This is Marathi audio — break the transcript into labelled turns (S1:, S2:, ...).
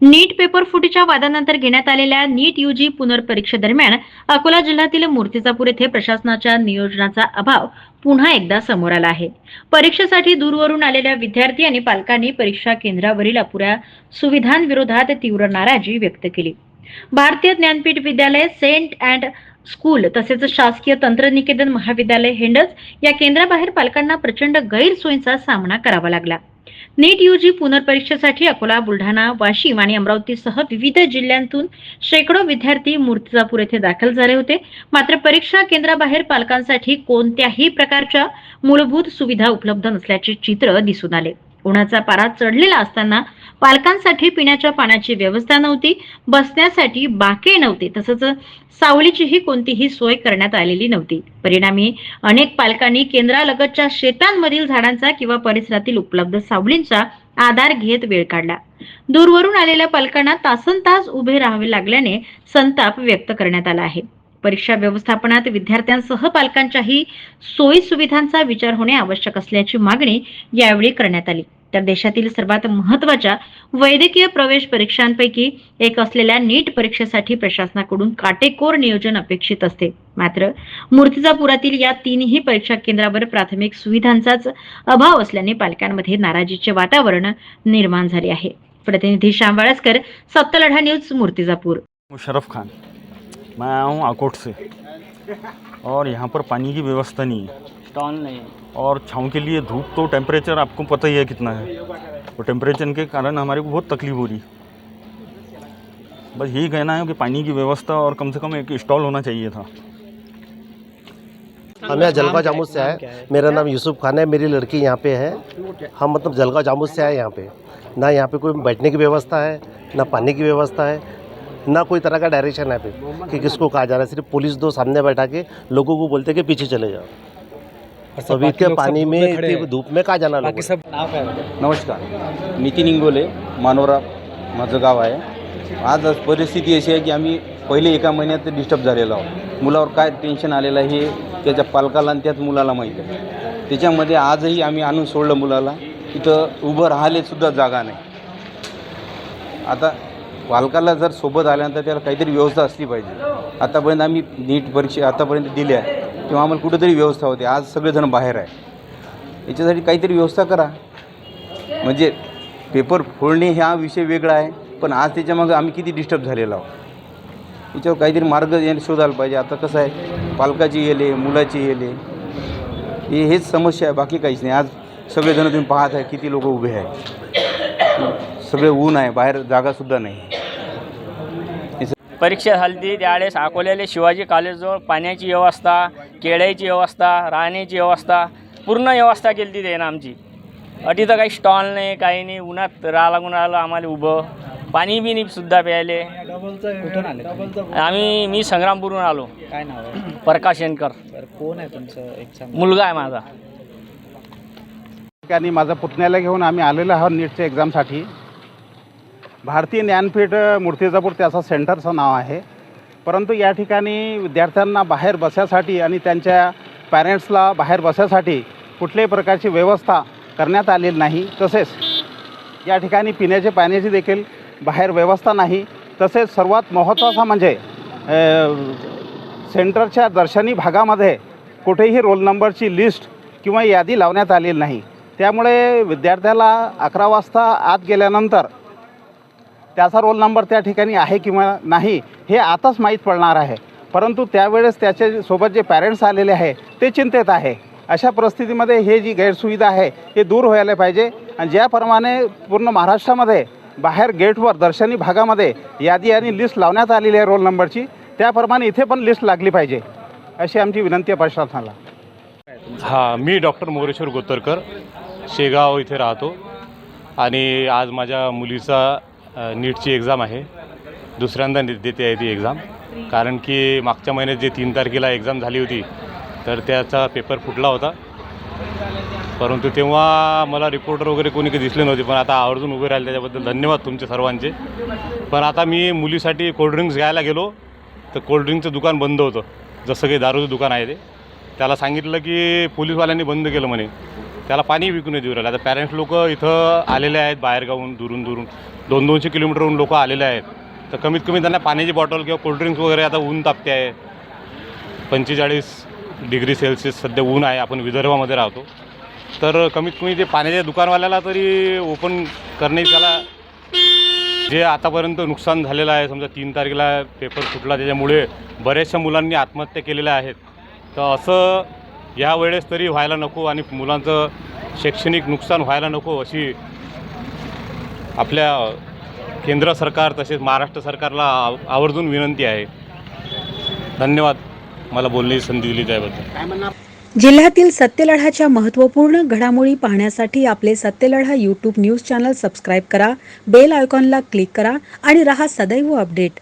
S1: नीट पेपर फुटीच्या वादानंतर घेण्यात आलेल्या नीट यूजी पुनर्परीक्षेदरम्यान अकोला जिल्ह्यातील मूर्तिजापूर येथे प्रशासनाच्या नियोजनाचा अभाव पुन्हा एकदा समोर आला आहे। परीक्षेसाठी दूरवरून आलेल्या विद्यार्थी आणि पालकांनी परीक्षा केंद्रावरील अपुऱ्या सुविधांविरोधात तीव्र नाराजी व्यक्त केली। भारतीय ज्ञानपीठ विद्यालय, सेंट अँड स्कूल तसेच शासकीय तंत्रनिकेतन महाविद्यालय हेंडस या केंद्राबाहेर पालकांना प्रचंड गैरसोयींचा सामना करावा लागला। नीट यूजी पुनर्परीक्षेसाठी अकोला, बुलढाणा, वाशिम आणि अमरावतीसह विविध जिल्ह्यांतून शेकडो विद्यार्थी मूर्तिजापूर येथे दाखल झाले होते। मात्र परीक्षा केंद्राबाहेर पालकांसाठी कोणत्याही प्रकारच्या मूलभूत सुविधा उपलब्ध नसल्याचे चित्र दिसून आले। उन्हाचा पारा चढलेला असताना पालकांसाठी पिण्याच्या पाण्याची व्यवस्था नव्हती, बसण्यासाठी बाके नव्हते, तसंच सावलीचीही कोणतीही सोय करण्यात आलेली नव्हती। परिणामी अनेक पालकांनी केंद्रालगतच्या शेतांमधील झाडांचा किंवा परिसरातील उपलब्ध सावलींचा आधार घेत वेळ काढला। दूरवरून आलेल्या पालकांना तासनतास उभे राहावे लागल्याने संताप व्यक्त करण्यात आला आहे। परीक्षा व्यवस्थापनात विद्यार्थ्यांसह पालकांच्याही सोयी सुविधांचा विचार होणे आवश्यक असल्याची मागणी यावेळी करण्यात आली। तर देशातील सर्वात महत्त्वाच्या वैद्यकीय प्रवेश परीक्षांपैकी एक असलेल्या नीट परीक्षेसाठी प्रशासनाकडून काटेकोर नियोजन अपेक्षित असते। मात्र मूर्तिजापुरातील या तीनही परीक्षा केंद्रावर प्राथमिक सुविधांचाच अभाव असल्याने पालकांमध्ये नाराजीचे वातावरण निर्माण झाले आहे। प्रतिनिधी श्याम वाळस्कर, सप्तलढा न्यूज, मूर्तिजापूर।
S2: मुशर्रफ खान, मैं आया हूँ आकोट से और यहाँ पर पानी की व्यवस्था नहीं है,
S3: स्टॉल नहीं
S2: और छाँव के लिए धूप, तो टेम्परेचर आपको पता ही है कितना है। तो टेम्परेचर के कारण हमारे को बहुत तकलीफ हो रही। बस यही कहना है कि पानी की व्यवस्था और कम से कम एक स्टॉल होना चाहिए था।
S4: हम यहाँ जलगांव जामुन से आए। मेरा नाम यूसुफ खान है, मेरी लड़की यहाँ पे है। हम मतलब जलगांव जामुन से आए यहाँ पे। ना यहाँ पे कोई बैठने की व्यवस्था है, ना पानी की व्यवस्था है, ना कोई तरह का डायरेक्शन है पे कि किसको कहा जा रहा है। सिर्फ पुलिस दो सामने बैठा के लोगों को बोलते कि पीछे चले जाओ। अभी के पानी में इतनी धूप में कहाँ जाना लोगों
S3: सब नाव काय होतं?
S5: नमस्कार, नितीन इंगोले, मानोरा माझं गाव आहे। आज परिस्थिती अशी आहे की आम्ही पहिले एका महिन्यात डिस्टर्ब झालेलो आहोत। मुलावर काय टेन्शन आलेलं आहे हे त्याच्या पालकाला आणि त्याच मुलाला माहीत आहे। त्याच्यामध्ये आजही आम्ही आणून सोडलं मुलाला, इथं उभं राहायलासुद्धा जागा नाही। आता पालकाला जर सोबत आल्यानंतर त्याला काहीतरी व्यवस्था असली पाहिजे। आतापर्यंत आम्ही नीट परीक्षा आतापर्यंत दिल्या तेव्हा आम्हाला कुठेतरी व्यवस्था होती। आज सगळेजण बाहेर आहे, याच्यासाठी काहीतरी व्यवस्था करा। म्हणजे पेपर फोडणे हा विषय वेगळा आहे, पण आज त्याच्यामागे आम्ही किती डिस्टर्ब झालेलो आहोत, याच्यावर काहीतरी मार्ग शोधायला पाहिजे। आता कसं आहे, पालकाची येले, मुलाची येले, हेच समस्या आहे, बाकी काहीच नाही। आज सगळेजण तुम्ही पाहत आहे किती लोक उभे आहे, सगळे ऊन आहे, बाहेर जागासुद्धा नाही।
S3: परीक्षा झाली त्यावेळेस अकोल्याला शिवाजी कॉलेजजवळ पाण्याची व्यवस्था, केळ्याची व्यवस्था, राहण्याची व्यवस्था, पूर्ण व्यवस्था केली ती त्यानं आमची। तिथं काही स्टॉल नाही, काही नाही, उन्हात लागून राहिलं आम्हाला उभं, पाणी बी नाही सुद्धा प्यायले।
S5: कुठून आले?
S3: मी संग्रामपूरहून आलो।
S5: काय नाव आहे?
S3: प्रकाश शेनकर।
S5: कोण आहे तुमचं? एक सांगा।
S3: मुलगा आहे माझा।
S6: आणि माझा पुतण्याला घेऊन आम्ही आलेलो आहोत नीटच्या एक्झामसाठी। भारतीय ज्ञानपीठ मूर्तिजापूर त्याचं सेंटरचं नाव आहे, परंतु या ठिकाणी विद्यार्थ्यांना बाहेर बसायसाठी आणि त्यांच्या पॅरेंट्सला बाहेर बसायसाठी कुठल्याही प्रकारची व्यवस्था करण्यात आलेली नाही। तसेच या ठिकाणी पिण्याच्या पाण्याची देखील बाहेर व्यवस्था नाही। तसेच सर्वात महत्त्वाचं म्हणजे सेंटरच्या दर्शनी भागामध्ये कुठेही रोल नंबरची लिस्ट किंवा यादी लावण्यात आलेली नाही। त्यामुळे विद्यार्थ्याला 11 वाजता आत गेल्यानंतर त्याचा रोल नंबर त्या ठिकाणी आहे किंवा नाही हे आताच माहीत पडणार आहे, परंतु त्यावेळेस त्याच्यासोबत जे पॅरेंट्स आलेले आहे ते चिंतेत आहे। अशा परिस्थितीमध्ये हे जी गैरसुविधा आहे हे दूर व्हायला पाहिजे आणि ज्याप्रमाणे पूर्ण महाराष्ट्रामध्ये बाहेर गेटवर दर्शनी भागामध्ये यादी आणि लिस्ट लावण्यात आलेली आहे रोल नंबरची, त्याप्रमाणे इथे पण लिस्ट लागली पाहिजे अशी आमची विनंती आहे प्रशासनाला।
S7: हां, मी डॉक्टर मोरेश्वर गोतरकर, शेगाव इथे राहतो आणि आज माझ्या मुलीचा नीटची एक्झाम आहे। दुसऱ्यांदा देते आहे ती एक्झाम, कारण की मागच्या महिन्यात जे 3 तारखेला एक्झाम झाली होती तर त्याचा पेपर फुटला होता, परंतु तेव्हा मला रिपोर्टर वगैरे कोणी काही दिसले नव्हते, पण आता आवर्जून उभे राहिले त्याच्याबद्दल धन्यवाद तुमचे सर्वांचे। पण आता मी मुलीसाठी कोल्ड्रिंक्स घ्यायला गेलो तर कोल्ड्रिंकचं दुकान बंद होतं, जसं काही दारूचं दुकान आहे ते। त्याला सांगितलं की पोलीसवाल्यांनी बंद केलं म्हणे, त्याला पाणी विकू नाही देऊ राहिलं. आता पॅरेंट्स लोक इथं आलेले आहेत बाहेरगावून, दुरून 200 किलोमीटरहून लोक आलेले आहेत. तर कमीत कमी त्यांना पाण्याची बॉटल किंवा कोल्ड्रिंक्स वगैरे, आता ऊन तापते आहे, 45 डिग्री सेल्सिअस सध्या ऊन आहे, आपण विदर्भामध्ये राहतो. तर कमीत कमी ते पाण्याच्या दुकानवाल्याला तरी ओपन करणे, त्याला जे आतापर्यंत नुकसान झालेलं आहे, समजा 3 तारखेला पेपर फुटला त्याच्यामुळे बऱ्याचशा मुलांनी आत्महत्या केलेल्या आहेत. तर असं यावेळेस तरी व्हायला नको आणि मुलांचं शैक्षणिक नुकसान व्हायला नको अशी आपल्या केंद्र सरकार तसेच महाराष्ट्र सरकारला आवर्जून विनंती आहे. धन्यवाद मला बोलण्याची संधी दिली त्याबद्दल.
S8: जिल्ह्यातील सत्यलढाच्या महत्त्वपूर्ण घडामोडी पाहण्यासाठी आपले Satyaladha YouTube news channel subscribe करा, बेल आयकॉनला क्लिक करा आणि रहा सदैव अपडेट.